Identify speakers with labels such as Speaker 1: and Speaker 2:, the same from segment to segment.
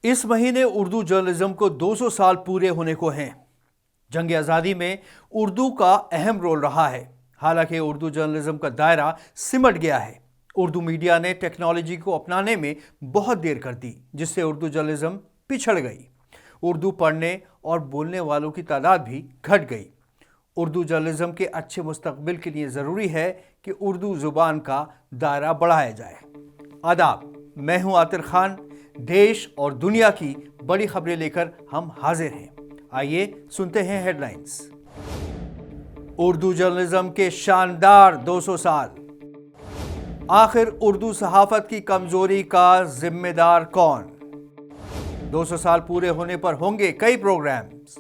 Speaker 1: اس مہینے اردو جرنلزم کو 200 سال پورے ہونے کو ہیں۔ جنگ آزادی میں اردو کا اہم رول رہا ہے۔ حالانکہ اردو جرنلزم کا دائرہ سمٹ گیا ہے۔ اردو میڈیا نے ٹیکنالوجی کو اپنانے میں بہت دیر کر دی، جس سے اردو جرنلزم پچھڑ گئی۔ اردو پڑھنے اور بولنے والوں کی تعداد بھی گھٹ گئی۔ اردو جرنلزم کے اچھے مستقبل کے لیے ضروری ہے کہ اردو زبان کا دائرہ بڑھایا جائے۔ آداب، میں ہوں عاطر خان۔ دیش اور دنیا کی بڑی خبریں لے کر ہم حاضر ہیں۔ آئیے سنتے ہیں ہیڈ لائنز۔ اردو جرنلزم کے شاندار 200 سال۔ آخر اردو صحافت کی کمزوری کا ذمہ دار کون؟ 200 سال پورے ہونے پر ہوں گے کئی پروگرامز۔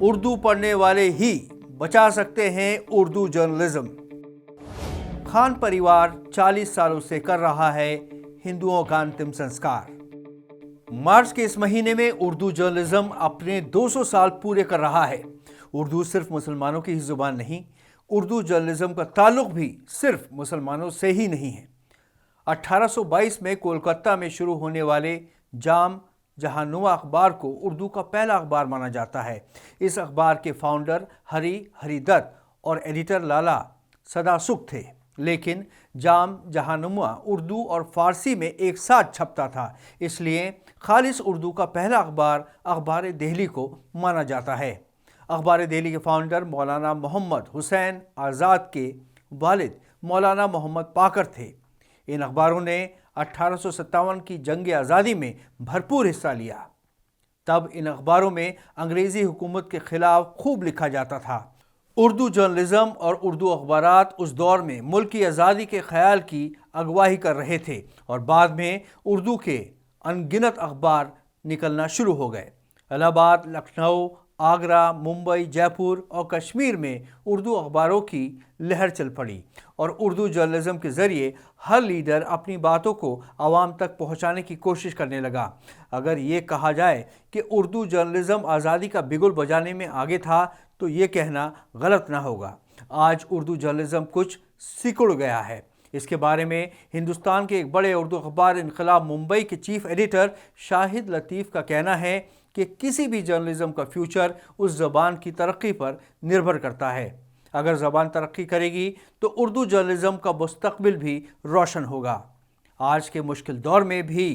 Speaker 1: اردو پڑھنے والے ہی بچا سکتے ہیں اردو جرنلزم۔ خان پریوار 40 سالوں سے کر رہا ہے ہندوؤں کا انتم سنسکار۔ مارچ کے اس مہینے میں اردو جرنلزم اپنے 200 سال پورے کر رہا ہے۔ اردو صرف مسلمانوں کی ہی زبان نہیں، اردو جرنلزم کا تعلق بھی صرف مسلمانوں سے ہی نہیں ہے۔ 1822 میں کولکتہ میں شروع ہونے والے جام جہاننما اخبار کو اردو کا پہلا اخبار مانا جاتا ہے۔ اس اخبار کے فاؤنڈر ہری دت اور ایڈیٹر لالا سدا سکھ تھے، لیکن جام جہاننما اردو اور فارسی میں ایک ساتھ چھپتا تھا، اس لیے خالص اردو کا پہلا اخبار اخبار دہلی کو مانا جاتا ہے۔ اخبار دہلی کے فاؤنڈر مولانا محمد حسین آزاد کے والد مولانا محمد پاکر تھے۔ ان اخباروں نے 1857 کی جنگ آزادی میں بھرپور حصہ لیا۔ تب ان اخباروں میں انگریزی حکومت کے خلاف خوب لکھا جاتا تھا۔ اردو جرنلزم اور اردو اخبارات اس دور میں ملک کی آزادی کے خیال کی اغوائی کر رہے تھے، اور بعد میں اردو کے ان گنت اخبار نکلنا شروع ہو گئے۔ الہ آباد، لکھنؤ، آگرہ، ممبئی، جے پور اور کشمیر میں اردو اخباروں کی لہر چل پڑی، اور اردو جرنلزم کے ذریعے ہر لیڈر اپنی باتوں کو عوام تک پہنچانے کی کوشش کرنے لگا۔ اگر یہ کہا جائے کہ اردو جرنلزم آزادی کا بگل بجانے میں آگے تھا تو یہ کہنا غلط نہ ہوگا۔ آج اردو جرنلزم کچھ سکڑ گیا ہے۔ اس کے بارے میں ہندوستان کے ایک بڑے اردو اخبار انقلاب ممبئی کے چیف ایڈیٹر شاہد لطیف کا کہنا ہے کہ کسی بھی جرنلزم کا فیوچر اس زبان کی ترقی پر نربھر کرتا ہے۔ اگر زبان ترقی کرے گی تو اردو جرنلزم کا مستقبل بھی روشن ہوگا۔ آج کے مشکل دور میں بھی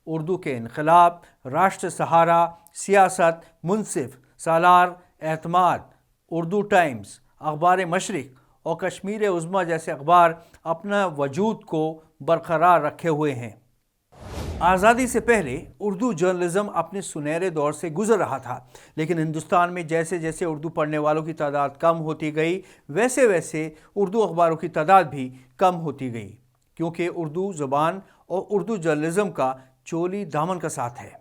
Speaker 1: اردو کے انقلاب، راشٹر سہارا، سیاست، منصف، سالار، اعتماد، اردو ٹائمز، اخبار مشرق اور کشمیر عظمیٰ جیسے اخبار اپنا وجود کو برقرار رکھے ہوئے ہیں۔ آزادی سے پہلے اردو جرنلزم اپنے سنہرے دور سے گزر رہا تھا، لیکن ہندوستان میں جیسے جیسے اردو پڑھنے والوں کی تعداد کم ہوتی گئی، ویسے ویسے اردو اخباروں کی تعداد بھی کم ہوتی گئی، کیونکہ اردو زبان اور اردو جرنلزم کا چولی دامن کا ساتھ ہے۔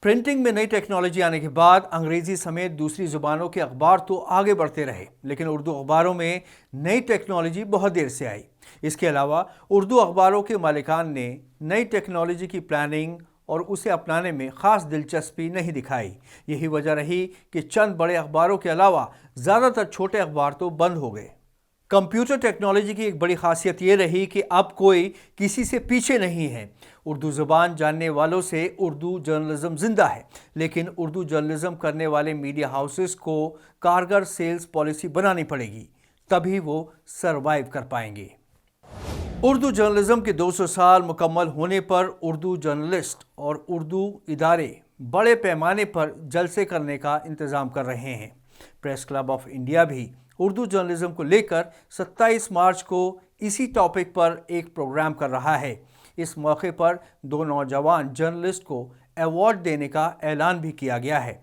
Speaker 1: پرنٹنگ میں نئی ٹیکنالوجی آنے کے بعد انگریزی سمیت دوسری زبانوں کے اخبار تو آگے بڑھتے رہے، لیکن اردو اخباروں میں نئی ٹیکنالوجی بہت دیر سے آئی۔ اس کے علاوہ اردو اخباروں کے مالکان نے نئی ٹیکنالوجی کی پلاننگ اور اسے اپنانے میں خاص دلچسپی نہیں دکھائی۔ یہی وجہ رہی کہ چند بڑے اخباروں کے علاوہ زیادہ تر چھوٹے اخبار تو بند ہو گئے۔ کمپیوٹر ٹیکنالوجی کی ایک بڑی خاصیت یہ رہی کہ اب کوئی کسی سے پیچھے نہیں ہے۔ اردو زبان جاننے والوں سے اردو جرنلزم زندہ ہے، لیکن اردو جرنلزم کرنے والے میڈیا ہاؤسز کو کارگر سیلز پالیسی بنانی پڑے گی، تبھی وہ سروائیو کر پائیں گے۔ اردو جرنلزم کے 200 سال مکمل ہونے پر اردو جرنلسٹ اور اردو ادارے بڑے پیمانے پر جلسے کرنے کا انتظام کر رہے ہیں۔ پریس کلب آف انڈیا بھی اردو جرنلزم کو لے کر 27 مارچ کو اسی ٹاپک پر ایک پروگرام کر رہا ہے۔ اس موقع پر 2 نوجوان جرنلسٹ کو ایوارڈ دینے کا اعلان بھی کیا گیا ہے۔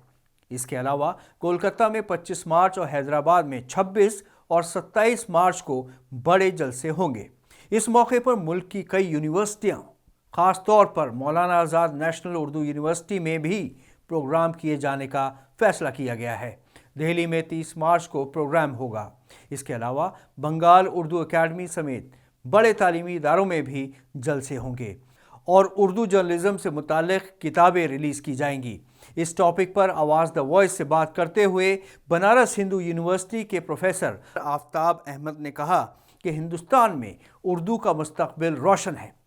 Speaker 1: اس کے علاوہ کولکتہ میں 25 مارچ اور حیدرآباد میں 26 اور 27 مارچ کو بڑے جلسے ہوں گے۔ اس موقع پر ملک کی کئی یونیورسٹیاں، خاص طور پر مولانا آزاد نیشنل اردو یونیورسٹی میں بھی پروگرام کیے جانے کا فیصلہ کیا گیا ہے۔ دہلی میں 30 مارچ کو پروگرام ہوگا۔ اس کے علاوہ بنگال اردو اکیڈمی سمیت بڑے تعلیمی اداروں میں بھی جلسے ہوں گے، اور اردو جرنلزم سے متعلق کتابیں ریلیز کی جائیں گی۔ اس ٹاپک پر آواز دا وائس سے بات کرتے ہوئے بنارس ہندو یونیورسٹی کے پروفیسر آفتاب احمد نے کہا کہ ہندوستان میں اردو کا مستقبل روشن ہے،